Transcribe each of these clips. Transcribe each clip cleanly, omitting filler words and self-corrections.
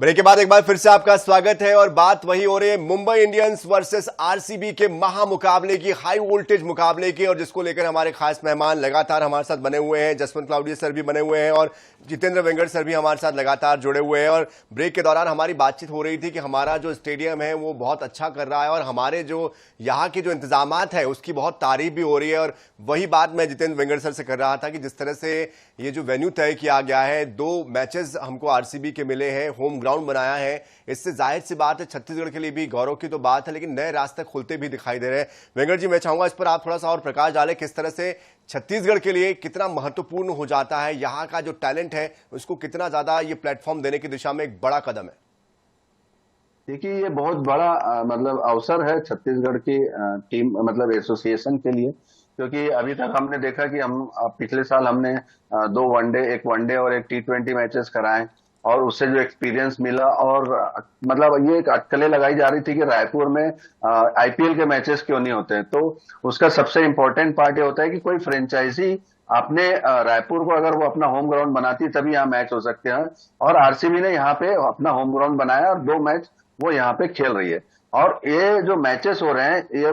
Break के बाद एक बार फिर से आपका स्वागत है और बात वही हो रही है मुंबई इंडियंस वर्सेस आरसीबी के महामुकाबले की, हाई वोल्टेज मुकाबले की, और जिसको लेकर हमारे खास मेहमान लगातार हमारे साथ बने हुए हैं। जसवंत क्लाउडिया सर भी बने हुए हैं और जितेंद्र वेंगट सर भी हमारे साथ लगातार जुड़े हुए हैं। और ब्रेक के दौरान हमारी बातचीत हो रही थी कि हमारा जो स्टेडियम है वो बहुत अच्छा कर रहा है और हमारे जो यहाँ के जो इंतजामात है उसकी बहुत तारीफ भी हो रही है। और वही बात मैं जितेंद्र वेंगट सर से कर रहा था कि जिस तरह से ये जो वेन्यू तय किया गया है, 2 मैचेस हमको आरसीबी के मिले हैं, होम ग्राउंड बनाया है, इससे जाहिर सी बात है छत्तीसगढ़ के लिए भी गौरव की तो बात है, लेकिन नए रास्ते खुलते भी दिखाई दे रहे हैं। वेंगट जी, मैं चाहूंगा इस पर आप थोड़ा सा और प्रकाश डालें, किस तरह से छत्तीसगढ़ के लिए कितना महत्वपूर्ण हो जाता है, यहाँ का जो टैलेंट है उसको कितना ज्यादा ये प्लेटफॉर्म देने की दिशा में एक बड़ा कदम है। देखिए, ये बहुत बड़ा मतलब अवसर है छत्तीसगढ़ की टीम मतलब एसोसिएशन के लिए, क्योंकि अभी तक हमने देखा कि हम पिछले साल हमने 2 वनडे, एक वनडे और एक T20 मैचेस कराए, और उससे जो एक्सपीरियंस मिला, और मतलब ये एक अटकलें लगाई जा रही थी कि रायपुर में आईपीएल के मैचेस क्यों नहीं होते हैं। तो उसका सबसे इम्पोर्टेंट पार्ट ये होता है कि कोई फ्रेंचाइजी आपने रायपुर को अगर वो अपना होम ग्राउंड बनाती तभी यहाँ मैच हो सकते हैं, और आरसीबी ने यहाँ पे अपना होम ग्राउंड बनाया और 2 मैच वो यहाँ पे खेल रही है। और ये जो मैचेस हो रहे हैं, ये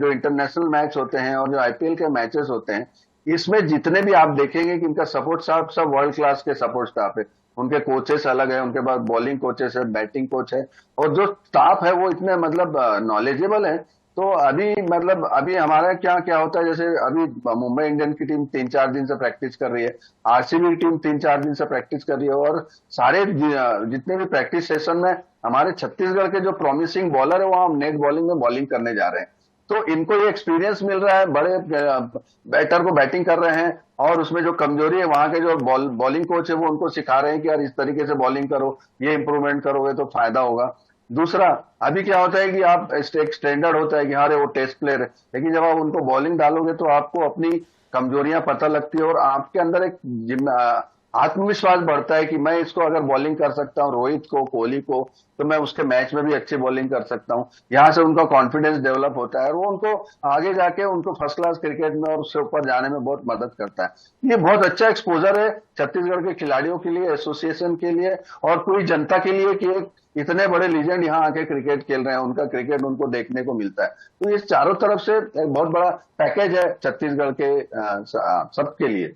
जो इंटरनेशनल मैच होते हैं और जो आईपीएल के मैचेस होते हैं, इसमें जितने भी आप देखेंगे कि इनका सपोर्ट स्टाफ सब वर्ल्ड क्लास के सपोर्ट स्टाफ है। उनके कोचेस अलग है, उनके पास बॉलिंग कोचेस है, बैटिंग कोच है, और जो स्टाफ है वो इतने मतलब नॉलेजेबल है। तो अभी मतलब अभी हमारा क्या क्या होता है, जैसे अभी मुंबई इंडियन की टीम 3-4 दिन से प्रैक्टिस कर रही है, आरसीबी की टीम 3-4 दिन से प्रैक्टिस कर रही है, और सारे जितने भी प्रैक्टिस सेशन में हमारे छत्तीसगढ़ के जो प्रॉमिसिंग बॉलर है वो हम नेट बॉलिंग में बॉलिंग करने जा रहे हैं। तो इनको ये एक्सपीरियंस मिल रहा है, बड़े बैटर को बैटिंग कर रहे हैं, और उसमें जो कमजोरी है वहां के जो बॉलिंग कोच है वो उनको सिखा रहे हैं कि यार इस तरीके से बॉलिंग करो, ये इंप्रूवमेंट करोगे तो फायदा होगा। दूसरा, अभी क्या होता है कि आप एक स्टैंडर्ड होता है कि हाँ रे वो टेस्ट प्लेयर है, लेकिन जब आप उनको बॉलिंग डालोगे तो आपको अपनी कमजोरियां पता लगती है, और आपके अंदर एक आत्मविश्वास बढ़ता है कि मैं इसको अगर बॉलिंग कर सकता हूँ, रोहित को, कोहली को, तो मैं उसके मैच में भी अच्छी बॉलिंग कर सकता हूँ। यहाँ से उनका कॉन्फिडेंस डेवलप होता है, और वो उनको आगे जाके उनको फर्स्ट क्लास क्रिकेट में और उससे ऊपर जाने में बहुत मदद करता है। ये बहुत अच्छा एक्सपोजर है छत्तीसगढ़ के खिलाड़ियों के लिए, एसोसिएशन के लिए, और पूरी जनता के लिए कि एक इतने बड़े लीजेंड यहाँ आके क्रिकेट खेल रहे हैं, उनका क्रिकेट उनको देखने को मिलता है। तो ये चारों तरफ से एक बहुत बड़ा पैकेज है छत्तीसगढ़ के सबके लिए।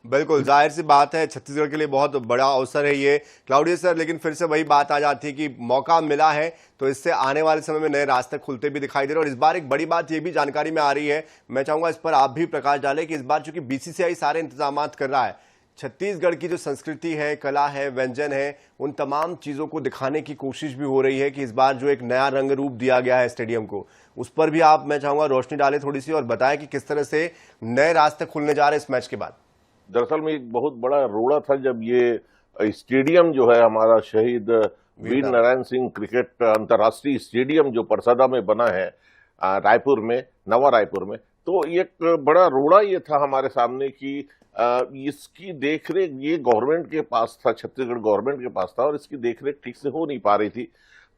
बिल्कुल, जाहिर सी बात है छत्तीसगढ़ के लिए बहुत बड़ा अवसर है ये, क्लाउडिया सर। लेकिन फिर से वही बात आ जाती है कि मौका मिला है तो इससे आने वाले समय में नए रास्ते खुलते भी दिखाई दे रहे हैं। और इस बार एक बड़ी बात ये भी जानकारी में आ रही है, मैं चाहूंगा इस पर आप भी प्रकाश डालें, कि इस बार चूंकि बीसीसीआई सारे इंतजाम कर रहा है, छत्तीसगढ़ की जो संस्कृति है, कला है, व्यंजन है, उन तमाम चीज़ों को दिखाने की कोशिश भी हो रही है कि इस बार जो एक नया रंग रूप दिया गया है स्टेडियम को, उस पर भी आप, मैं चाहूंगा, रोशनी डालें थोड़ी सी और बताएं कि किस तरह से नए रास्ते खुलने जा रहे हैं इस मैच के बाद। दरअसल में एक बहुत बड़ा रोड़ा था जब ये स्टेडियम जो है हमारा शहीद वीर नारायण सिंह क्रिकेट अंतर्राष्ट्रीय स्टेडियम जो परसादा में बना है, रायपुर में, नवा रायपुर में, तो एक बड़ा रोड़ा ये था हमारे सामने कि इसकी देखरेख ये गवर्नमेंट के पास था, छत्तीसगढ़ गवर्नमेंट के पास था, और इसकी देखरेख ठीक से हो नहीं पा रही थी।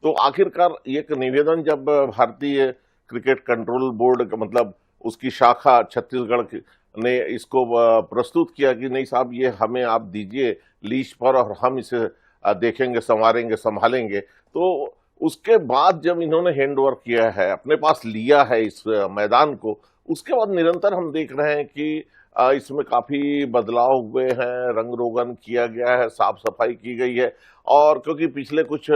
तो आखिरकार एक निवेदन जब भारतीय क्रिकेट कंट्रोल बोर्ड मतलब उसकी शाखा छत्तीसगढ़ ने इसको प्रस्तुत किया कि नहीं साहब, ये हमें आप दीजिए लीज पर और हम इसे देखेंगे, संवारेंगे, संभालेंगे। तो उसके बाद जब इन्होंने हैंड ओवर किया है, अपने पास लिया है इस मैदान को, उसके बाद निरंतर हम देख रहे हैं कि इसमें काफी बदलाव हुए हैं, रंग रोगन किया गया है, साफ सफाई की गई है। और क्योंकि पिछले कुछ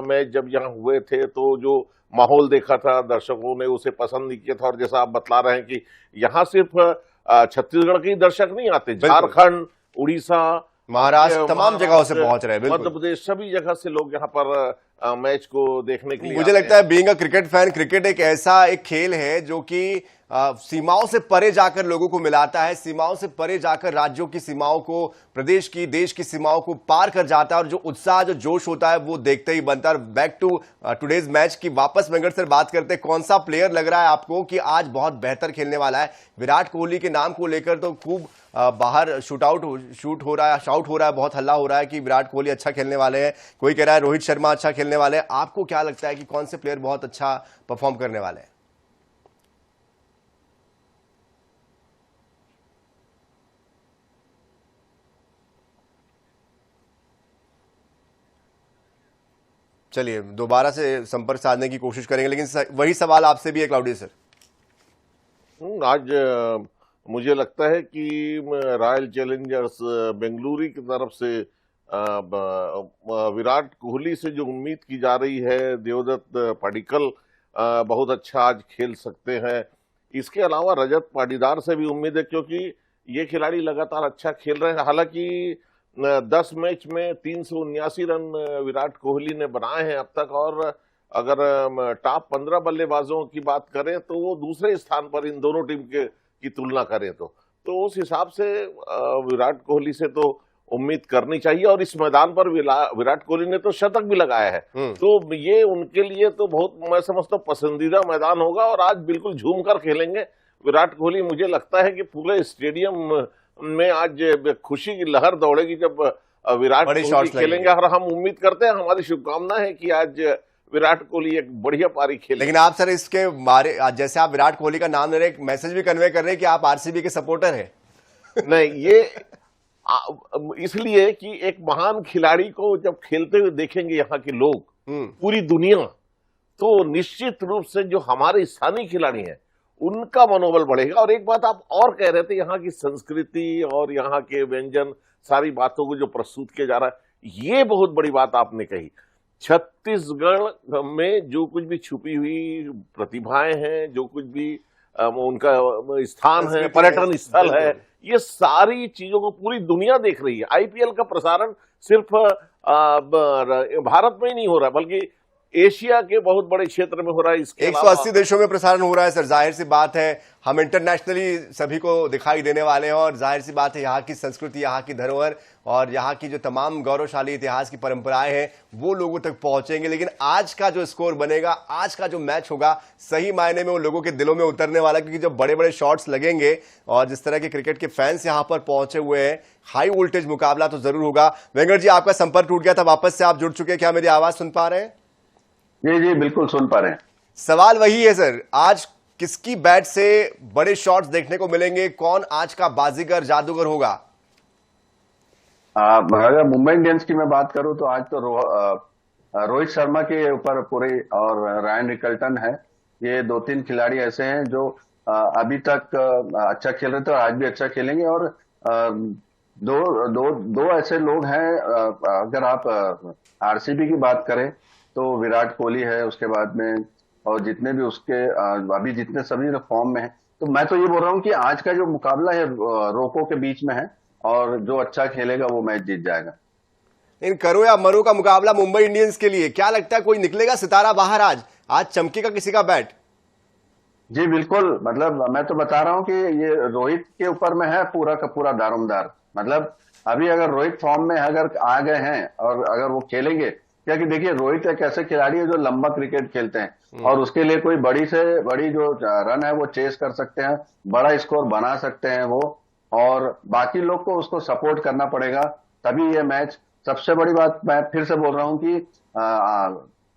मैच जब यहाँ हुए थे तो जो माहौल देखा था दर्शकों ने उसे पसंद नहीं किया था, और जैसा आप बतला रहे हैं कि यहाँ सिर्फ छत्तीसगढ़ के ही दर्शक नहीं आते, झारखंड, उड़ीसा, महाराष्ट्र, तमाम जगहों से पहुंच रहे हैं, मध्य प्रदेश, सभी जगह से लोग यहाँ पर मैच को देखने के लिए मुझे लगता है being a cricket fan, cricket एक ऐसा एक खेल है जो कि सीमाओं से परे जाकर लोगों को मिलाता है, सीमाओं से परे जाकर राज्यों की सीमाओं को, प्रदेश की, देश की सीमाओं को पार कर जाता है, और जो उत्साह, जो जोश होता है वो देखते ही बनता है। बैक टू टुडेज मैच की वापस वेंकट सर बात करते हैं, कौन सा प्लेयर लग रहा है आपको कि आज बहुत बेहतर खेलने वाला है? विराट कोहली के नाम को लेकर तो खूब बाहर शूट हो रहा है, शाउट हो रहा है, बहुत हल्ला हो रहा है कि विराट कोहली अच्छा खेलने वाले हैं, कोई कह रहा है रोहित शर्मा अच्छा खेलने वाले हैं। आपको क्या लगता है कि कौन से प्लेयर बहुत अच्छा परफॉर्म करने वाले हैं? चलिए दोबारा से संपर्क साधने की कोशिश करेंगे, लेकिन वही सवाल आपसे भी है क्लाउडिया सर। आज मुझे लगता है कि रॉयल चैलेंजर्स बेंगलुरु की तरफ से विराट कोहली से जो उम्मीद की जा रही है, देवदत्त पडिक्कल बहुत अच्छा आज खेल सकते हैं। इसके अलावा रजत पाटीदार से भी उम्मीद है, क्योंकि ये खिलाड़ी लगातार अच्छा खेल रहे हैं। हालांकि 10 मैच में 379 रन विराट कोहली ने बनाए हैं अब तक, और अगर टॉप 15 बल्लेबाजों की बात करें तो वो दूसरे स्थान पर इन दोनों टीम की तुलना करें तो उस हिसाब से विराट कोहली से तो उम्मीद करनी चाहिए। और इस मैदान पर विराट कोहली ने तो शतक भी लगाया है, तो ये उनके लिए तो बहुत, मैं समझता हूँ, पसंदीदा मैदान होगा। और आज बिल्कुल झूम कर खेलेंगे विराट कोहली। मुझे लगता है कि पूरे स्टेडियम में आज खुशी की लहर दौड़ेगी जब विराट कोहली खेलेंगे। और हम उम्मीद करते हैं, हमारी शुभकामना है कि आज विराट कोहली एक बढ़िया पारी खेले। लेकिन आप सर इसके बारे, जैसे आप विराट कोहली का नाम ले रहे हैं, एक मैसेज भी कन्वे कर रहे हैं कि आप आरसीबी के सपोर्टर हैं। नहीं, ये इसलिए कि एक महान खिलाड़ी को जब खेलते हुए देखेंगे यहाँ के लोग, पूरी दुनिया, तो निश्चित रूप से जो हमारे स्थानीय खिलाड़ी हैं उनका मनोबल बढ़ेगा। और एक बात आप और कह रहे थे, यहाँ की संस्कृति और यहाँ के व्यंजन, सारी बातों को जो प्रस्तुत किया जा रहा है, ये बहुत बड़ी बात आपने कही। छत्तीसगढ़ में जो कुछ भी छुपी हुई प्रतिभाएं हैं, जो कुछ भी उनका स्थान है, पर्यटन स्थल है, ये सारी चीजों को पूरी दुनिया देख रही है। आईपीएल का प्रसारण सिर्फ भारत में ही नहीं हो रहा, बल्कि एशिया के बहुत बड़े क्षेत्र में हो रहा है। इसके 180 देशों में प्रसारण हो रहा है सर। जाहिर सी बात है हम इंटरनेशनली सभी को दिखाई देने वाले हैं, और जाहिर सी बात है यहाँ की संस्कृति, यहाँ की धरोहर और यहाँ की जो तमाम गौरवशाली इतिहास की परंपराएं हैं वो लोगों तक पहुंचेंगे। लेकिन आज का जो स्कोर बनेगा, आज का जो मैच होगा, सही मायने में वो लोगों के दिलों में उतरने वाला, क्योंकि जब बड़े बड़े शॉट्स लगेंगे और जिस तरह के क्रिकेट के फैंस यहाँ पर पहुंचे हुए हैं, हाई वोल्टेज मुकाबला तो जरूर होगा। वेंकट जी, आपका संपर्क टूट गया था, वापस से आप जुड़ चुके हैं, क्या मेरी आवाज सुन पा रहे हैं? जी जी बिल्कुल सुन पा रहे हैं। सवाल वही है सर, आज किसकी बैट से बड़े शॉट्स देखने को मिलेंगे? कौन आज का बाजीगर, जादूगर होगा? अगर मुंबई इंडियंस की मैं बात करूं तो आज तो रोहित शर्मा के ऊपर पूरे, और रायन रिकल्टन है। ये 2-3 खिलाड़ी ऐसे हैं जो अभी तक अच्छा खेल रहे थे और आज भी अच्छा खेलेंगे। और दो ऐसे लोग हैं, अगर आप आरसीबी की बात करें तो विराट कोहली है, उसके बाद में और जितने भी उसके अभी जितने सभी फॉर्म में हैं, तो मैं तो ये बोल रहा हूँ कि आज का जो मुकाबला है रोको के बीच में है, और जो अच्छा खेलेगा वो मैच जीत जाएगा। इन करो या मरो का मुकाबला मुंबई इंडियंस के लिए, क्या लगता है कोई निकलेगा सितारा बाहर? आज चमकेगा किसी का बैट? जी बिल्कुल, मतलब मैं तो बता रहा हूँ कि ये रोहित के ऊपर में है पूरा का पूरा दारोमदार। मतलब अभी अगर रोहित फॉर्म में अगर आ गए हैं और अगर वो खेलेंगे, क्योंकि देखिए रोहित एक ऐसे खिलाड़ी है जो लंबा क्रिकेट खेलते हैं, और उसके लिए कोई बड़ी से बड़ी जो रन है वो चेस कर सकते हैं, बड़ा स्कोर बना सकते हैं वो, और बाकी लोग को उसको सपोर्ट करना पड़ेगा, तभी ये मैच। सबसे बड़ी बात मैं फिर से बोल रहा हूँ कि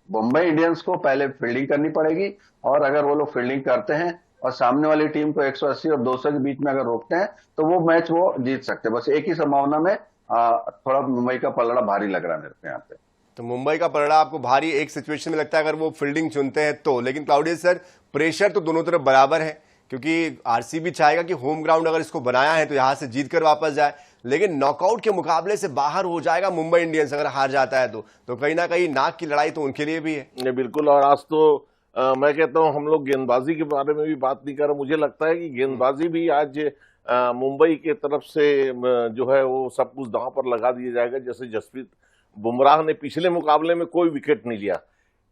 मुंबई इंडियंस को पहले फील्डिंग करनी पड़ेगी, और अगर वो लोग फील्डिंग करते हैं और सामने वाली टीम को 180 और 200 के बीच में अगर रोकते हैं तो वो मैच वो जीत सकते हैं। बस एक ही संभावना में थोड़ा मुंबई का पलड़ा भारी लग रहा है मेरे को यहाँ पे। तो मुंबई का पलड़ा आपको भारी एक सिचुएशन में लगता है अगर वो फील्डिंग चुनते हैं तो। लेकिन क्लाउडिया सर, प्रेशर तो दोनों तरफ बराबर है, क्योंकि आरसीबी चाहेगा कि होम ग्राउंड अगर इसको बनाया है तो यहां से जीतकर वापस जाए, लेकिन नॉकआउट के मुकाबले से बाहर हो जाएगा मुंबई इंडियंस अगर हार जाता है तो कहीं ना कहीं नाक की लड़ाई तो उनके लिए भी है। बिल्कुल। और आज तो मैं कहता हूं हम लोग गेंदबाजी के बारे में भी बात नहीं कर रहे। मुझे लगता है कि गेंदबाजी भी आज मुंबई के तरफ से जो है वो सब कुछ दांव पर लगा दिया जाएगा। जैसे जसप्रीत बुमराह ने पिछले मुकाबले में कोई विकेट नहीं लिया।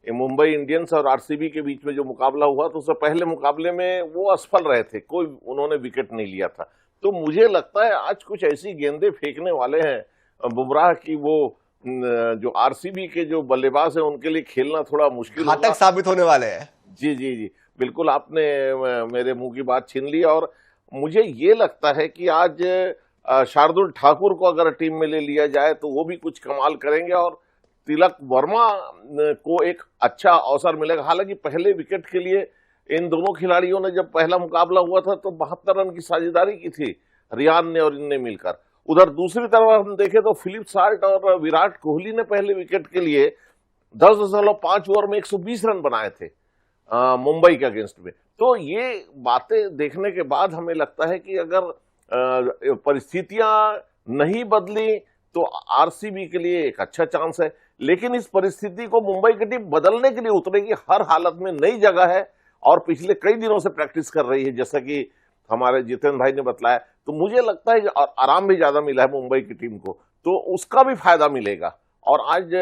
मुंबई इंडियंस और आरसीबी के बीच में जो मुकाबला हुआ तो उससे पहले मुकाबले में वो असफल रहे थे, कोई उन्होंने विकेट नहीं लिया था। तो मुझे लगता है आज कुछ ऐसी गेंदें फेंकने वाले हैं बुमराह की, वो जो आरसीबी के जो बल्लेबाज हैं उनके लिए खेलना थोड़ा मुश्किल घातक साबित होने वाले हैं। जी जी जी बिल्कुल, आपने मेरे मुंह की बात छीन ली। और मुझे ये लगता है कि आज शार्दुल ठाकुर को अगर टीम में ले लिया जाए तो वो भी कुछ कमाल करेंगे, और तिलक वर्मा को एक अच्छा अवसर मिलेगा। हालांकि पहले विकेट के लिए इन दोनों खिलाड़ियों ने जब पहला मुकाबला हुआ था तो 72 रन की साझेदारी की थी रियान ने और इनने मिलकर। उधर दूसरी तरफ हम देखें तो फिलिप साल्ट और विराट कोहली ने पहले विकेट के लिए 10.5 ओवर में 120 रन बनाए थे मुंबई के अगेंस्ट में। तो ये बातें देखने के बाद हमें लगता है कि अगर परिस्थितियां नहीं बदली तो आरसीबी के लिए एक अच्छा चांस है, लेकिन इस परिस्थिति को मुंबई की टीम बदलने के लिए उतरेगी हर हालत में। नई जगह है और पिछले कई दिनों से प्रैक्टिस कर रही है, जैसा कि हमारे जितेंद्र भाई ने बताया। तो मुझे लगता है और आराम भी ज्यादा मिला है मुंबई की टीम को, तो उसका भी फायदा मिलेगा। और आज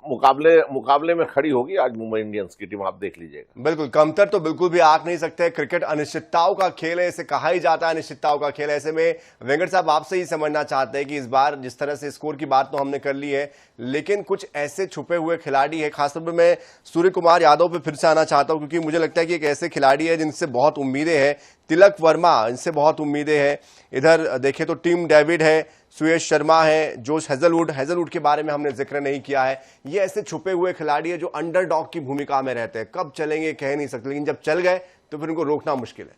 मुकाबले में खड़ी होगी आज मुंबई इंडियंस की टीम, आप देख लीजिएगा। बिल्कुल, कमतर तो बिल्कुल भी आंक नहीं सकते। क्रिकेट अनिश्चितताओं का खेल है, इसे कहा ही जाता है अनिश्चितताओं का खेल। ऐसे में वेंकट साहब आपसे ही समझना चाहते हैं कि इस बार जिस तरह से स्कोर की बात तो हमने कर ली है, लेकिन कुछ ऐसे छुपे हुए खिलाड़ी है, खासतौर पर मैं सूर्य कुमार यादव पे फिर से आना चाहता हूं, क्योंकि मुझे लगता है कि एक ऐसे खिलाड़ी है जिनसे बहुत उम्मीदें हैं। तिलक वर्मा, इनसे बहुत उम्मीदें हैं। इधर देखें तो टीम डेविड है, सुयश शर्मा है, जोश हेजलवुड के बारे में हमने जिक्र नहीं किया है। ये ऐसे छुपे हुए खिलाड़ी है जो अंडरडॉग की भूमिका में रहते हैं। कब चलेंगे कह नहीं सकते, लेकिन जब चल गए तो फिर उनको रोकना मुश्किल है।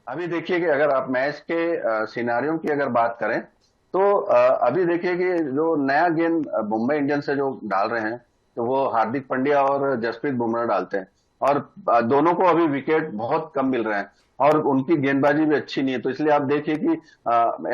अभी देखिए कि अगर आप मैच के सिनारियों की अगर बात करें तो अभी देखिए कि जो नया गेंद मुंबई इंडियंस से जो डाल रहे हैं तो वो हार्दिक पांड्या और जसप्रीत बुमराह डालते हैं, और दोनों को अभी विकेट बहुत कम मिल रहे हैं और उनकी गेंदबाजी भी अच्छी नहीं है। तो इसलिए आप देखिए कि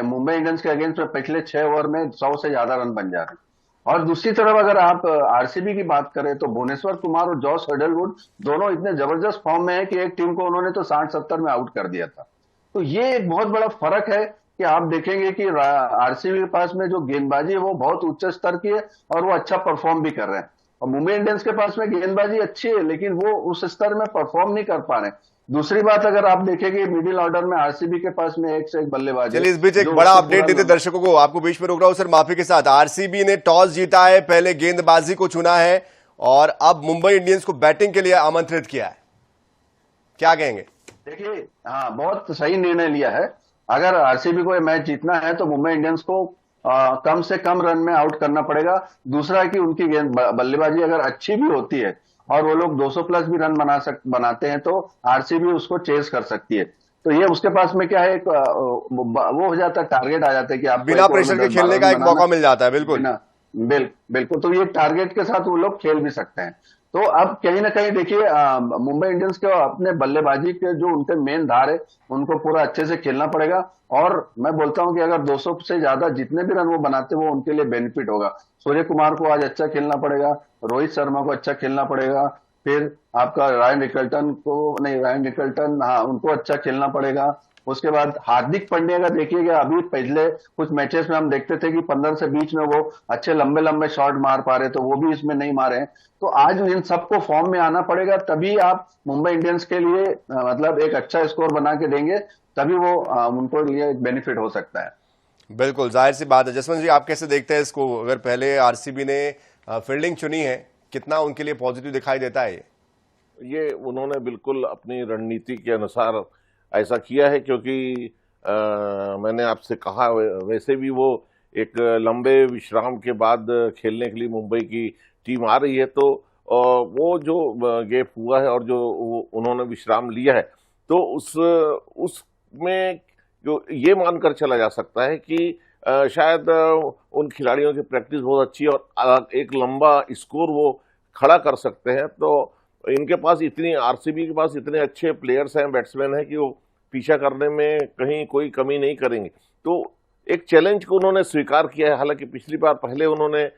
मुंबई इंडियंस के अगेंस्ट में पिछले 6 ओवर में 100 से ज्यादा रन बन जा रहे हैं। और दूसरी तरफ अगर आप आरसीबी की बात करें तो भुवनेश्वर कुमार और जॉस हेजलवुड दोनों इतने जबरदस्त फॉर्म में है कि एक टीम को उन्होंने तो 60-70 में आउट कर दिया था। तो ये एक बहुत बड़ा फर्क है कि आप देखेंगे कि आरसीबी के पास में जो गेंदबाजी है वो बहुत उच्च स्तर की है और वो अच्छा परफॉर्म भी कर रहे हैं, और मुंबई इंडियंस के पास में गेंदबाजी अच्छी है लेकिन वो उस स्तर में परफॉर्म नहीं कर पा रहे। दूसरी बात अगर आप देखेंगे मिडिल ऑर्डर में आरसीबी के पास में एक से एक बल्लेबाज है। चलिए इस बीच एक बड़ा अपडेट देते दर्शकों को, आपको बीच में रोक रहा हूं सर, माफी के साथ। आरसीबी ने टॉस जीता है, पहले गेंदबाजी को चुना है और अब मुंबई इंडियंस को बैटिंग के लिए आमंत्रित किया है। क्या कहेंगे? देखिए, हाँ, बहुत सही निर्णय लिया है। अगर आरसीबी को ये मैच जीतना है तो मुंबई इंडियंस को कम से कम रन में आउट करना पड़ेगा। दूसरा है कि उनकी बल्लेबाजी अगर अच्छी भी होती है और वो लोग 200 प्लस भी रन बनाते हैं तो आरसीबी उसको चेस कर सकती है। तो ये उसके पास में क्या है, एक वो हो जाता है, टारगेट आ जाता है कि आप बिना प्रेशर के खेलने का एक मौका मिल जाता है। बिल्कुल बिल्कुल, तो ये टारगेट के साथ वो लोग खेल भी सकते हैं। तो अब कहीं ना कहीं देखिए मुंबई इंडियंस के अपने बल्लेबाजी के जो उनके मेन धार है उनको पूरा अच्छे से खेलना पड़ेगा। और मैं बोलता हूं कि अगर 200 से ज्यादा जितने भी रन वो बनाते वो उनके लिए बेनिफिट होगा। सूर्य कुमार को आज अच्छा खेलना पड़ेगा, रोहित शर्मा को अच्छा खेलना पड़ेगा, फिर आपका रायन रिकल्टन, हाँ, उनको अच्छा खेलना पड़ेगा। उसके बाद हार्दिक पांड्या का देखिएगा, अभी पहले कुछ मैचेस में हम देखते थे कि 15 से 20 में वो अच्छे लंबे लंबे शॉट मार पा रहे, तो वो भी इसमें नहीं मारे हैं। तो आज इन सबको फॉर्म में आना पड़ेगा, तभी आप मुंबई इंडियंस के लिए मतलब एक अच्छा स्कोर बना के देंगे, तभी वो उनको लिए बेनिफिट हो सकता है। बिल्कुल, जाहिर सी बात है। जसवंत जी, आप कैसे देखते हैं इसको? अगर पहले आरसीबी ने फील्डिंग चुनी है, कितना उनके लिए पॉजिटिव दिखाई देता है ये उन्होंने बिल्कुल अपनी रणनीति के अनुसार ऐसा किया है, क्योंकि मैंने आपसे कहा वैसे भी वो एक लंबे विश्राम के बाद खेलने के लिए मुंबई की टीम आ रही है, तो वो जो गैप हुआ है और जो उन्होंने विश्राम लिया है, तो उसमें जो ये मानकर चला जा सकता है कि शायद उन खिलाड़ियों की प्रैक्टिस बहुत अच्छी है और एक लंबा स्कोर वो खड़ा कर सकते हैं। तो इनके पास आरसीबी के पास इतने अच्छे प्लेयर्स हैं, बैट्समैन हैं कि वो पीछा करने में कहीं कोई कमी नहीं करेंगे। तो एक चैलेंज को उन्होंने स्वीकार किया है। हालांकि पिछली बार पहले उन्होंने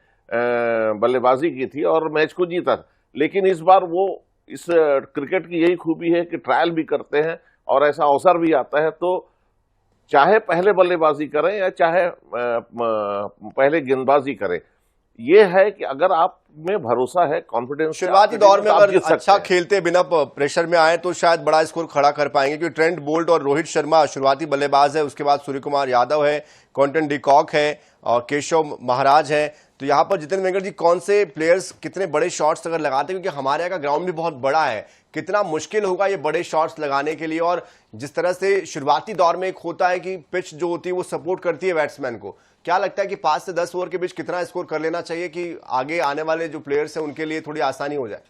बल्लेबाजी की थी और मैच को जीता था, लेकिन इस बार वो इस क्रिकेट की यही खूबी है कि ट्रायल भी करते हैं और ऐसा अवसर भी आता है, तो चाहे पहले बल्लेबाजी करें या चाहे पहले गेंदबाजी करें, ये है कि अगर आप में भरोसा है, कॉन्फिडेंस, शुरुआती दौर में अगर अच्छा खेलते बिना प्रेशर में आए तो शायद बड़ा स्कोर खड़ा कर पाएंगे, क्योंकि ट्रेंट बोल्ट और रोहित शर्मा शुरुआती बल्लेबाज है, उसके बाद सूर्य कुमार यादव है, क्विंटन डी कॉक है और केशव महाराज है। तो यहाँ पर जितेंद्र वेंकट जी, कौन से प्लेयर्स कितने बड़े शॉट्स अगर लगाते हैं, क्योंकि हमारे यहाँ का ग्राउंड भी बहुत बड़ा है, कितना मुश्किल होगा ये बड़े शॉट्स लगाने के लिए? और जिस तरह से शुरुआती दौर में एक होता है कि पिच जो होती है वो सपोर्ट करती है बैट्समैन को, क्या लगता है कि 5 से 10 ओवर के बीच कितना स्कोर कर लेना चाहिए कि आगे आने वाले जो प्लेयर्स हैं उनके लिए थोड़ी आसानी हो जाए?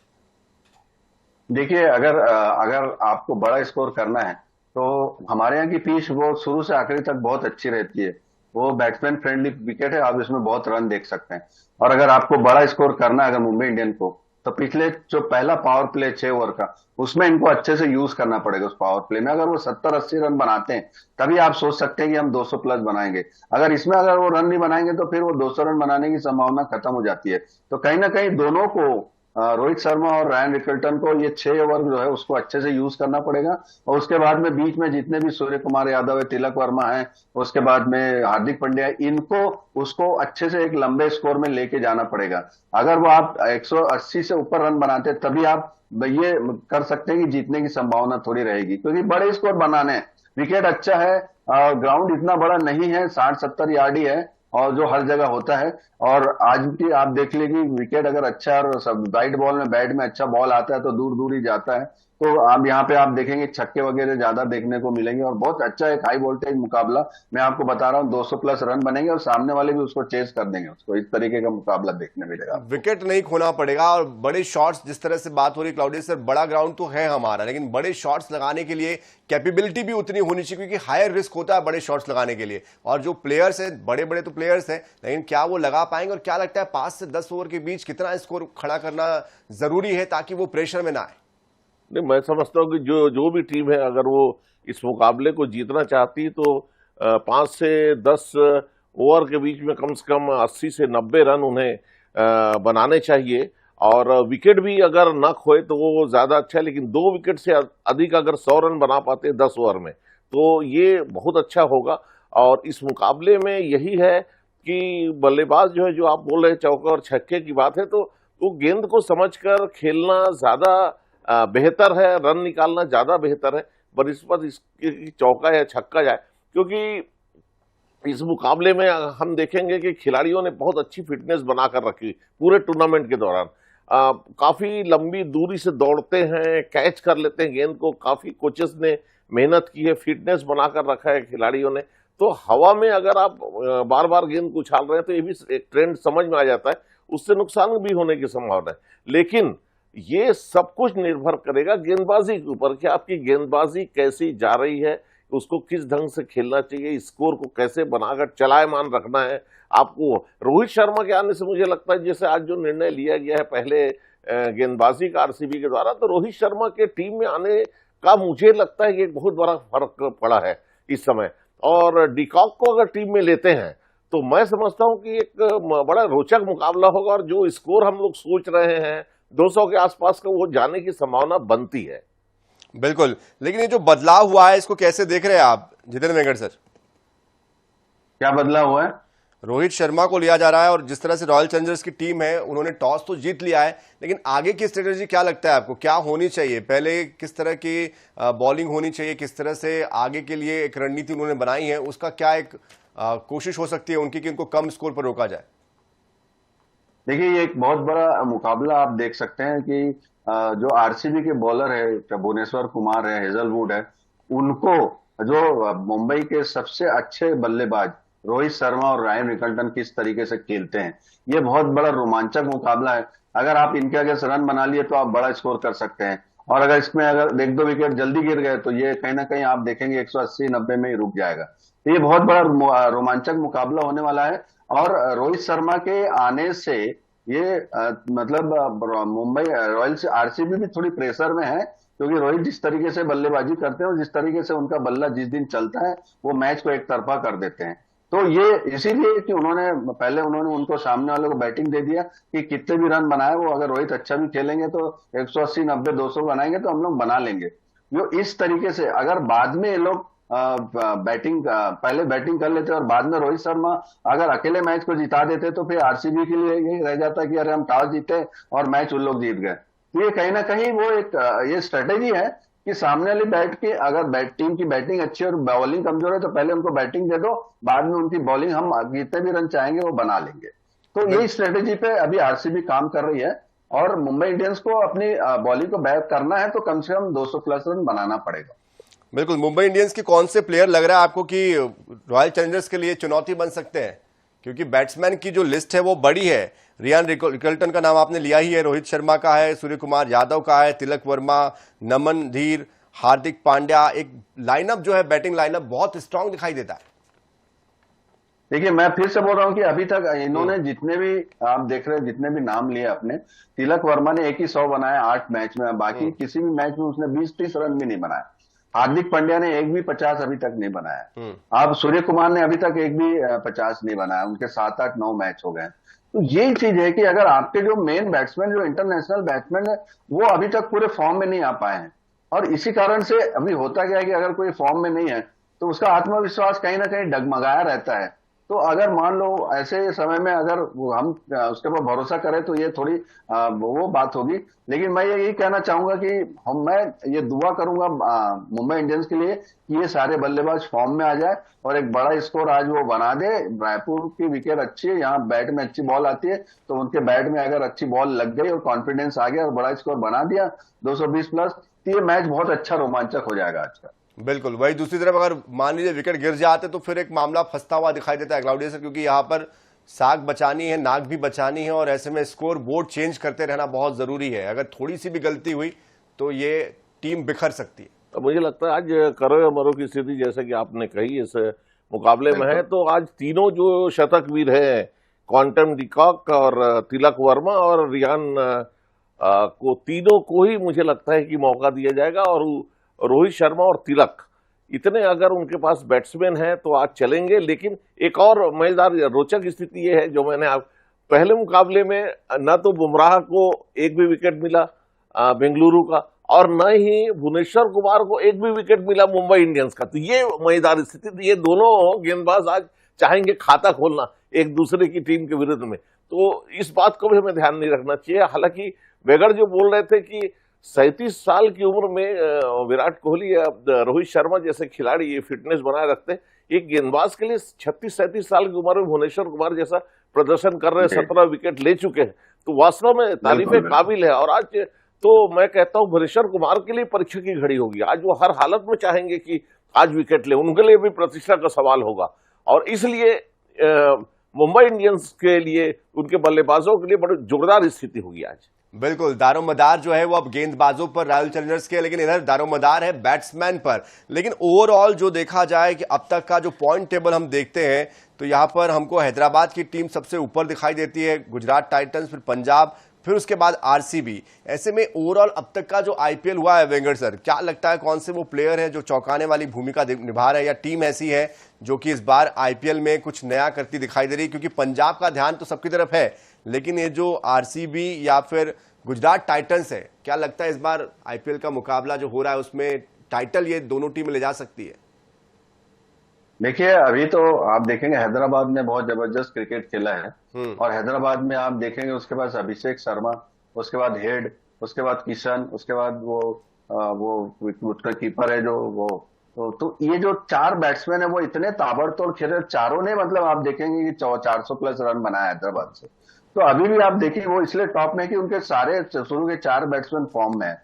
देखिए, अगर आपको बड़ा स्कोर करना है तो हमारे यहाँ की पिच वो शुरू से आखिरी तक बहुत अच्छी रहती है। वो बैट्समैन फ्रेंडली विकेट है, आप इसमें बहुत रन देख सकते हैं। और अगर आपको बड़ा स्कोर करना है अगर मुंबई इंडियन को, तो पिछले जो पहला पावर प्ले 6 ओवर का, उसमें इनको अच्छे से यूज करना पड़ेगा। उस पावर प्ले में अगर वो 70-80 रन बनाते हैं, तभी आप सोच सकते हैं कि हम 200 प्लस बनाएंगे। अगर इसमें अगर वो रन नहीं बनाएंगे तो फिर वो 200 रन बनाने की संभावना खत्म हो जाती है। तो कहीं ना कहीं दोनों को, रोहित शर्मा और रायन रिकल्टन को, ये 6 ओवर जो है उसको अच्छे से यूज करना पड़ेगा। और उसके बाद में बीच में जितने भी सूर्य कुमार यादव है, तिलक वर्मा है, उसके बाद में हार्दिक पांड्या है, इनको उसको अच्छे से एक लंबे स्कोर में लेके जाना पड़ेगा। अगर वो आप 180 से ऊपर रन बनाते हैं, तभी आप ये कर सकते हैं कि जीतने की संभावना थोड़ी रहेगी, क्योंकि बड़े स्कोर बनाने हैं। विकेट अच्छा है, ग्राउंड इतना बड़ा नहीं है, 60-70 यार्ड ही है, और जो हर जगह होता है। और आज की आप देख लीजिए, विकेट अगर अच्छा है और सब वाइड बॉल में, बैट में अच्छा बॉल आता है तो दूर दूर ही जाता है। तो आप यहाँ पे आप देखेंगे छक्के वगैरह ज्यादा देखने को मिलेंगे, और बहुत अच्छा एक हाई वोल्टेज मुकाबला। मैं आपको बता रहा हूँ 200 प्लस रन बनेंगे और सामने वाले भी उसको चेस कर देंगे, उसको इस तरीके का मुकाबला देखने मिलेगा। विकेट नहीं खोना पड़ेगा और बड़े शॉट्स, जिस तरह से बात हो रही क्लाउडियस सर, बड़ा ग्राउंड तो है हमारा, लेकिन बड़े शॉट्स लगाने के लिए कैपेबिलिटी भी उतनी होनी चाहिए, क्योंकि हायर रिस्क होता है बड़े शॉट्स लगाने के लिए। और जो प्लेयर्स हैं, बड़े बड़े तो प्लेयर्स हैं, लेकिन क्या वो लगा पाएंगे? और क्या लगता है 5 से 10 ओवर के बीच कितना स्कोर खड़ा करना जरूरी है ताकि वो प्रेशर में ना आए? नहीं, मैं समझता हूँ कि जो भी टीम है, अगर वो इस मुकाबले को जीतना चाहती तो 5 से 10 ओवर के बीच में कम से कम 80 से 90 रन उन्हें बनाने चाहिए। और विकेट भी अगर ना खोए तो वो ज्यादा अच्छा है, लेकिन 2 विकेट से अधिक अगर 100 रन बना पाते 10 ओवर में, तो ये बहुत अच्छा होगा। और इस मुकाबले में यही है कि बल्लेबाज जो है, जो आप बोल रहे हैं चौके और छक्के की बात है, तो वो गेंद को समझकर खेलना ज्यादा बेहतर है, रन निकालना ज्यादा बेहतर है। पर इस पर इसकी चौका या छक्का जाए, क्योंकि इस मुकाबले में हम देखेंगे कि खिलाड़ियों ने बहुत अच्छी फिटनेस बनाकर रखी पूरे टूर्नामेंट के दौरान। काफी लंबी दूरी से दौड़ते हैं, कैच कर लेते हैं गेंद को, काफी कोचेस ने मेहनत की है, फिटनेस बनाकर रखा है खिलाड़ियों ने। तो हवा में अगर आप बार बार गेंद को उछाल रहे हैं तो ये भी एक ट्रेंड समझ में आ जाता है, उससे नुकसान भी होने की संभावना है। लेकिन ये सब कुछ निर्भर करेगा गेंदबाजी के ऊपर कि आपकी गेंदबाजी कैसी जा रही है, उसको किस ढंग से खेलना चाहिए, स्कोर को कैसे बनाकर चलायमान रखना है आपको। रोहित शर्मा के आने से मुझे लगता है, जैसे आज जो निर्णय लिया गया है पहले गेंदबाजी का आरसीबी के द्वारा, तो रोहित शर्मा के टीम में आने का मुझे लगता है कि एक बहुत बड़ा फर्क पड़ा है इस समय। और डिकॉक को अगर टीम में लेते हैं तो मैं समझता हूं कि एक बड़ा रोचक मुकाबला होगा, और जो स्कोर हम लोग सोच रहे हैं 200 के आसपास का, वो जाने की संभावना बनती है। बिल्कुल, लेकिन ये जो बदलाव हुआ है इसको कैसे देख रहे हैं आप, जितेंद्र वेंकट सर? क्या बदलाव हुआ है? रोहित शर्मा को लिया जा रहा है, और जिस तरह से रॉयल चैलेंजर्स की टीम है, उन्होंने टॉस तो जीत लिया है, लेकिन आगे की स्ट्रेटेजी क्या लगता है आपको, क्या होनी चाहिए? पहले किस तरह की बॉलिंग होनी चाहिए, किस तरह से आगे के लिए एक रणनीति उन्होंने बनाई है, उसका क्या एक कोशिश हो सकती है उनकी कि उनको कम स्कोर पर रोका जाए? देखिए, ये एक बहुत बड़ा मुकाबला आप देख सकते हैं कि जो आरसीबी के बॉलर है, भुवनेश्वर कुमार है, हेजलवुड है, उनको जो मुंबई के सबसे अच्छे बल्लेबाज रोहित शर्मा और रायन रिकल्टन किस तरीके से खेलते हैं, ये बहुत बड़ा रोमांचक मुकाबला है। अगर आप इनके अगर रन बना लिए तो आप बड़ा स्कोर कर सकते हैं, और अगर इसमें अगर 1-2 विकेट जल्दी गिर गए तो ये कहीं ना कहीं आप देखेंगे 180-90 में ही रुक जाएगा। तो ये बहुत बड़ा रोमांचक मुकाबला होने वाला है। और रोहित शर्मा के आने से ये मतलब मुंबई रॉयल्स, आरसीबी भी थोड़ी प्रेशर में है, क्योंकि रोहित जिस तरीके से बल्लेबाजी करते हैं और जिस तरीके से उनका बल्ला जिस दिन चलता है, वो मैच को एक तरफा कर देते हैं। तो ये इसीलिए कि उन्होंने उनको सामने वालों को बैटिंग दे दिया कि कितने भी रन बनाए वो, अगर रोहित अच्छा भी खेलेंगे तो 180, 90, 200 बनाएंगे तो हम लोग बना लेंगे। जो इस तरीके से अगर बाद में ये लोग पहले बैटिंग कर लेते और बाद में रोहित शर्मा अगर अकेले मैच को जिता देते, तो फिर आरसीबी के लिए यही रह जाता कि अरे हम टॉस जीते और मैच उन लोग जीत गए। तो ये कहीं ना कहीं वो एक ये स्ट्रेटेजी है कि सामने वाली अगर टीम की बैटिंग अच्छी और बॉलिंग कमजोर है तो पहले उनको बैटिंग दे दो, बाद में उनकी बॉलिंग हम जितने भी रन चाहेंगे वो बना लेंगे। तो यही स्ट्रेटेजी पे अभी आरसीबी काम कर रही है, और मुंबई इंडियंस को अपनी बॉलिंग को बैक करना है तो कम से कम 200 प्लस रन बनाना पड़ेगा। बिल्कुल, मुंबई इंडियंस के कौन से प्लेयर लग रहा है आपको कि रॉयल चैलेंजर्स के लिए चुनौती बन सकते हैं? क्योंकि बैट्समैन की जो लिस्ट है वो बड़ी है। रियान रिकल्टन का नाम आपने लिया ही है, रोहित शर्मा का है, सूर्य कुमार यादव का है, तिलक वर्मा, नमन धीर, हार्दिक पांड्या। एक लाइनअप जो है, बैटिंग लाइनअप बहुत स्ट्रांग दिखाई देता है। देखिए मैं फिर से बोल रहा हूँ कि अभी तक इन्होंने जितने भी आप देख रहे हैं, जितने भी नाम लिए अपने, तिलक वर्मा ने एक ही 100 बनाया 8 मैच में, बाकी किसी भी मैच में उसने 20-30 रन भी नहीं बनाया। हार्दिक पांड्या ने एक भी 50 अभी तक नहीं बनाया। अब सूर्य कुमार ने अभी तक एक भी 50 नहीं बनाया, उनके 7-8-9 मैच हो गए। तो यही चीज है कि अगर आपके जो मेन बैट्समैन, जो इंटरनेशनल बैट्समैन है, वो अभी तक पूरे फॉर्म में नहीं आ पाए हैं। और इसी कारण से अभी होता क्या है कि अगर कोई फॉर्म में नहीं है तो उसका आत्मविश्वास कहीं ना कहीं डगमगाया रहता है। तो अगर मान लो ऐसे समय में अगर हम उसके ऊपर भरोसा करें तो ये थोड़ी वो बात होगी। लेकिन मैं यही कहना चाहूंगा कि मैं ये दुआ करूंगा मुंबई इंडियंस के लिए कि ये सारे बल्लेबाज फॉर्म में आ जाए और एक बड़ा स्कोर आज वो बना दे। रायपुर की विकेट अच्छी है, यहाँ बैट में अच्छी बॉल आती है, तो उनके बैट में अगर अच्छी बॉल लग गई और कॉन्फिडेंस आ गया और बड़ा स्कोर बना दिया 220 प्लस, तो ये मैच बहुत अच्छा रोमांचक हो जाएगा आज का। बिल्कुल। वही दूसरी तरफ अगर मान लीजिए विकेट गिर जाते तो फिर एक मामला फंसता हुआ दिखाई देता है क्लाउडिया सर, क्योंकि यहाँ पर साग बचानी है, नाक भी बचानी है, और ऐसे में स्कोर बोर्ड चेंज करते रहना बहुत जरूरी है। अगर थोड़ी सी भी गलती हुई तो ये टीम बिखर सकती है। तो मुझे लगता है आज करो या मरो की स्थिति जैसे कि आपने कही इस मुकाबले में है। तो आज तीनों जो शतक वीर है, क्वांटम डिकॉक और तिलक वर्मा और रियान को, तीनों को ही मुझे लगता है कि मौका दिया जाएगा। और रोहित शर्मा और तिलक, इतने अगर उनके पास बैट्समैन हैं तो आज चलेंगे। लेकिन एक और मजेदार रोचक स्थिति ये है, जो मैंने आप पहले मुकाबले में न तो बुमराह को एक भी विकेट मिला बेंगलुरु का, और न ही भुवनेश्वर कुमार को एक भी विकेट मिला मुंबई इंडियंस का। तो ये मजेदार स्थिति, तो ये दोनों गेंदबाज आज चाहेंगे खाता खोलना एक दूसरे की टीम के विरुद्ध में। तो इस बात को भी हमें ध्यान नहीं रखना चाहिए। हालांकि वेगर जो बोल रहे थे कि 37 साल की उम्र में विराट कोहली या रोहित शर्मा जैसे खिलाड़ी ये फिटनेस बनाए रखते हैं, एक गेंदबाज के लिए 36-37 साल की उम्र में भुवनेश्वर कुमार जैसा प्रदर्शन कर रहे हैं, 17 विकेट ले चुके हैं, तो वास्तव में तारीफे काबिल है। और आज तो मैं कहता हूं भुवनेश्वर कुमार के लिए परीक्षा की घड़ी होगी। आज वो हर हालत में चाहेंगे कि आज विकेट ले, उनके लिए भी प्रतिष्ठा का सवाल होगा। और इसलिए मुंबई इंडियंस के लिए, उनके बल्लेबाजों के लिए बड़ी जोरदार स्थिति होगी आज। बिल्कुल, दारोमदार जो है वो अब गेंदबाजों पर रॉयल चैलेंजर्स के, लेकिन इधर दारोमदार है बैट्समैन पर। लेकिन ओवरऑल जो देखा जाए कि अब तक का जो पॉइंट टेबल हम देखते हैं तो यहां पर हमको हैदराबाद की टीम सबसे ऊपर दिखाई देती है, गुजरात टाइटंस, फिर पंजाब, फिर उसके बाद आरसीबी। ऐसे में ओवरऑल अब तक का जो आईपीएल हुआ है, वेंगर सर क्या लगता है कौन से वो प्लेयर है जो चौंकाने वाली भूमिका निभा रहे हैं, या टीम ऐसी है जो कि इस बार आईपीएल में कुछ नया करती दिखाई दे रही है? क्योंकि पंजाब का ध्यान तो सबकी तरफ है, लेकिन ये जो आरसीबी या फिर गुजरात टाइटंस है, क्या लगता है इस बार आईपीएल का मुकाबला जो हो रहा है उसमें टाइटल ये दोनों टीमें ले जा सकती है? देखिए अभी तो आप देखेंगे हैदराबाद ने बहुत जबरदस्त क्रिकेट खेला है, और हैदराबाद में आप देखेंगे उसके पास अभिषेक शर्मा, उसके बाद हेड, उसके बाद किशन, उसके बाद वो उसका कीपर है जो वो, तो ये जो 4 बैट्समैन है वो इतने ताबड़तोड़ खेले, चारों ने मतलब आप देखेंगे कि 400 प्लस रन बनाया हैदराबाद से। तो अभी भी आप देखिए वो इसलिए टॉप में है कि उनके सारे शुरू के 4 बैट्समैन फॉर्म में है,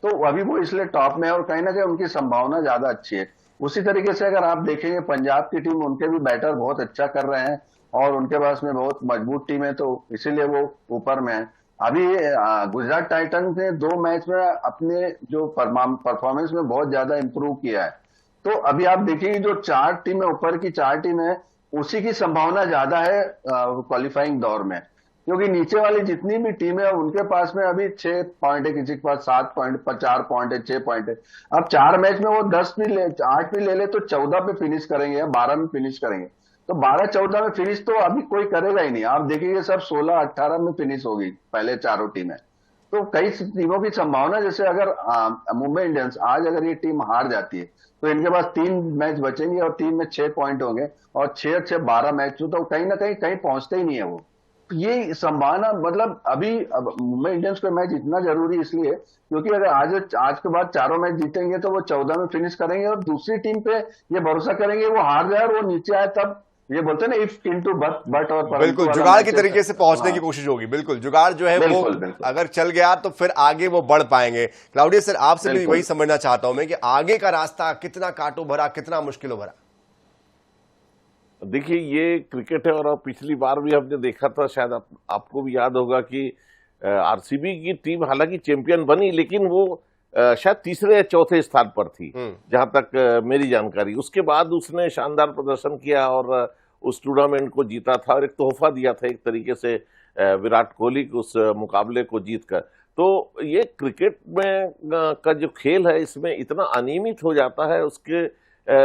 तो अभी वो इसलिए टॉप में है और कहीं ना कहीं उनकी संभावना ज्यादा अच्छी है। उसी तरीके से अगर आप देखेंगे पंजाब की टीम, उनके भी बैटर बहुत अच्छा कर रहे हैं और उनके पास में बहुत मजबूत टीम है, तो इसीलिए वो ऊपर में है। अभी गुजरात टाइटंस ने 2 मैच में अपने जो परफॉर्मेंस में बहुत ज्यादा इंप्रूव किया है। तो अभी आप देखिए जो 4 टीमें, ऊपर की 4 टीमें, उसी की संभावना ज्यादा है क्वालिफाइंग दौर में, क्योंकि नीचे वाली जितनी भी टीमें है उनके पास में अभी 6 पॉइंट है, किसी के पास 7 पॉइंट, 4 पॉइंट है, 6 पॉइंट है। अब 4 मैच में वो 10 भी ले, 8 भी ले ले तो 14 पे फिनिश करेंगे या 12 में फिनिश करेंगे। तो 12-14 में फिनिश तो अभी कोई करेगा ही नहीं। आप देखिए सब 16-18 में फिनिश होगी पहले चारों टीमें। तो कई टीमों की संभावना, जैसे अगर मुंबई इंडियंस आज अगर ये टीम हार जाती है तो इनके पास 3 मैच बचेंगे और 3 में 6 पॉइंट होंगे, और 6-6 12 मैच, तो कहीं ना कहीं पहुंचते ही नहीं है वो। ये संभावना मतलब अभी मुंबई इंडियंस को मैच इतना जरूरी इसलिए क्योंकि अगर आज के बाद चारों मैच जीतेंगे तो वो 14 में फिनिश करेंगे, और दूसरी टीम पे ये भरोसा करेंगे वो हार जाए और वो नीचे आए, तब ये बोलते हैं ना इफ इनटू बट और बिल्कुल जुगाड़ की तरीके से पहुंचने की कोशिश होगी। बिल्कुल जुगाड़ जो है वो अगर चल गया तो फिर आगे वो बढ़ पाएंगे। क्लाउडिया सर आपसे भी वही समझना चाहता हूं मैं कि आगे का रास्ता कितना कांटों भरा, कितना मुश्किलों भरा? देखिए ये क्रिकेट है, और पिछली बार भी हमने देखा था, शायद आपको भी याद होगा कि आरसीबी की टीम हालांकि चैंपियन बनी, लेकिन वो शायद तीसरे या चौथे स्थान पर थी जहां तक मेरी जानकारी। उसके बाद उसने शानदार प्रदर्शन किया और उस टूर्नामेंट को जीता था और एक तोहफा दिया था एक तरीके से विराट कोहली को उस मुकाबले को जीतकर। तो ये क्रिकेट में का जो खेल है इसमें इतना अनियमित हो जाता है, उसके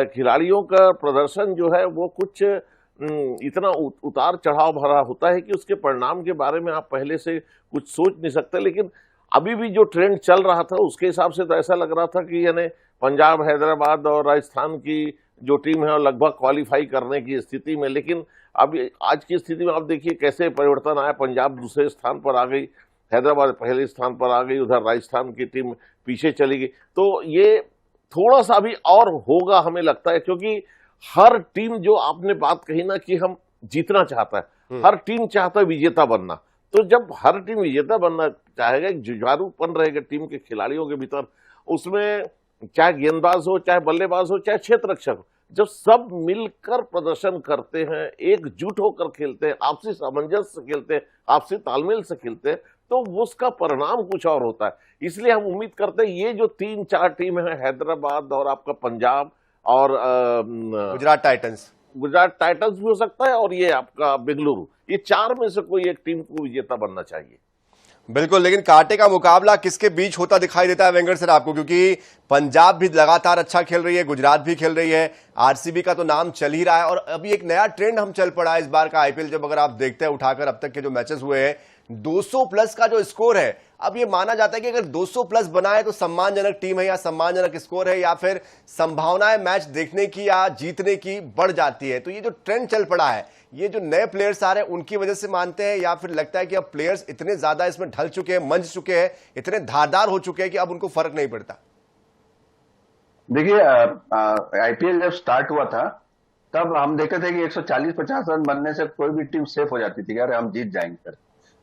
खिलाड़ियों का प्रदर्शन जो है वो कुछ इतना उतार चढ़ाव भरा होता है कि उसके परिणाम के बारे में आप पहले से कुछ सोच नहीं सकते। लेकिन अभी भी जो ट्रेंड चल रहा था उसके हिसाब से तो ऐसा लग रहा था कि यानी पंजाब, हैदराबाद और राजस्थान की जो टीम है लगभग क्वालिफाई करने की स्थिति में। लेकिन अब आज की स्थिति में आप देखिए कैसे परिवर्तन आया। पंजाब दूसरे स्थान पर आ गई, हैदराबाद पहले स्थान पर आ गई, उधर राजस्थान की टीम पीछे चली गई। तो ये थोड़ा सा भी और होगा हमें लगता है, क्योंकि हर टीम जो आपने बात कही ना कि हम जीतना चाहता है, हर टीम चाहता है विजेता बनना। तो जब हर टीम विजेता बनना चाहेगा, एक जुझारूपन रहेगा टीम के खिलाड़ियों के भीतर, उसमें चाहे गेंदबाज हो, चाहे बल्लेबाज हो, चाहे क्षेत्र रक्षक हो, जब सब मिलकर प्रदर्शन करते हैं, एकजुट होकर खेलते हैं, आपसी सामंजस्य से खेलते हैं, आपसी तालमेल से खेलते हैं, तो उसका परिणाम कुछ और होता है। इसलिए हम उम्मीद करते हैं ये जो 3-4 टीम है, हैदराबाद और आपका पंजाब और गुजरात टाइटंस भी हो सकता है और ये आपका बेंगलुरु, ये 4 में से कोई एक टीम को विजेता बनना चाहिए। बिल्कुल, लेकिन कांटे का मुकाबला किसके बीच होता दिखाई देता है वेंकट सर आपको? क्योंकि पंजाब भी लगातार अच्छा खेल रही है, गुजरात भी खेल रही है, आरसीबी का तो नाम चल ही रहा है और अभी एक नया ट्रेंड हम चल पड़ा है इस बार का आईपीएल। जब अगर आप देखते हैं उठाकर अब तक के जो मैचेस हुए हैं, 200 प्लस का जो स्कोर है, अब ये माना जाता है कि अगर 200 प्लस बनाए तो सम्मानजनक टीम है या सम्मानजनक स्कोर है, या फिर संभावनाएं मैच देखने की या जीतने की बढ़ जाती है। तो ये जो ट्रेंड चल पड़ा है, ये जो नए प्लेयर्स आ रहे हैं उनकी वजह से मानते हैं, या फिर लगता है कि अब प्लेयर्स इतने ज्यादा इसमें ढल चुके हैं, मंच चुके हैं, इतने धारदार हो चुके हैं कि अब उनको फर्क नहीं पड़ता? देखिए, आईपीएल जब स्टार्ट हुआ था तब हम देखे थे कि 140-50 रन बनने से कोई भी टीम सेफ हो जाती थी कि अरे हम जीत जाएंगे।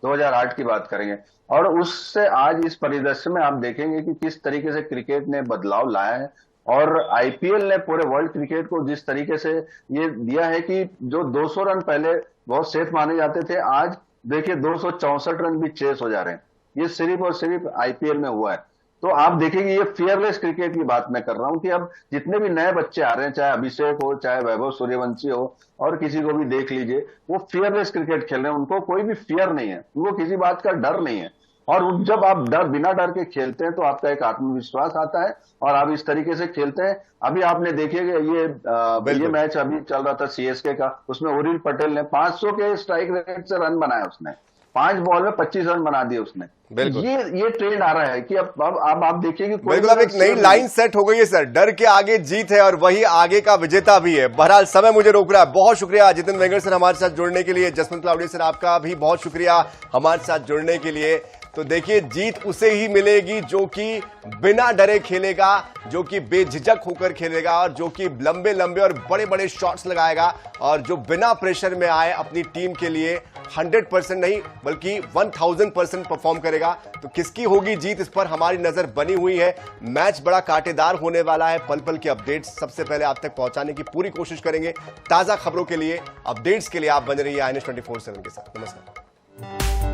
2008 की बात करेंगे, और उससे आज इस परिदृश्य में आप देखेंगे कि किस तरीके से क्रिकेट ने बदलाव लाया है और आईपीएल ने पूरे वर्ल्ड क्रिकेट को जिस तरीके से ये दिया है कि जो 200 रन पहले बहुत सेफ माने जाते थे, आज देखिए 264 रन भी चेस हो जा रहे हैं। ये सिर्फ और सिर्फ आईपीएल में हुआ है। तो आप देखेंगे ये फियरलेस क्रिकेट की बात मैं कर रहा हूं कि अब जितने भी नए बच्चे आ रहे हैं, चाहे अभिषेक हो, चाहे वैभव सूर्यवंशी हो, और किसी को भी देख लीजिए, वो फियरलेस क्रिकेट खेल रहे हैं। उनको कोई भी फियर नहीं है, उनको किसी बात का डर नहीं है। और जब आप बिना डर के खेलते हैं तो आपका एक आत्मविश्वास आता है और आप इस तरीके से खेलते हैं। अभी आपने देखिएगा ये मैच अभी चल रहा था सीएसके का, उसमें उर्विल पटेल ने 500 के स्ट्राइक रेट से रन बनाया, उसने 5 बॉल में 25 रन बना दिए उसने। ये ट्रेंड आ रहा है कि अब आप देखिए कि बिल्कुल अब एक नई लाइन सेट हो गई है सर, डर के आगे जीत है और वही आगे का विजेता भी है। बहरहाल समय मुझे रोक रहा है। बहुत शुक्रिया जितेंद्र वेंकट सर हमारे साथ जुड़ने के लिए। जसवंत क्लाउडिया सर आपका भी बहुत शुक्रिया हमारे साथ जुड़ने के लिए। तो देखिए, जीत उसे ही मिलेगी जो कि बिना डरे खेलेगा, जो कि बेझिझक होकर खेलेगा और जो कि लंबे लंबे और बड़े बड़े शॉट्स लगाएगा और जो बिना प्रेशर में आए अपनी टीम के लिए 100% नहीं बल्कि 1000% परफॉर्म करेगा। तो किसकी होगी जीत, इस पर हमारी नजर बनी हुई है। मैच बड़ा कांटेदार होने वाला है। पल पल के अपडेट्स सबसे पहले आप तक पहुंचाने की पूरी कोशिश करेंगे। ताजा खबरों के लिए, अपडेट्स के लिए आप बने रहिए INS 24/7 के साथ। नमस्कार।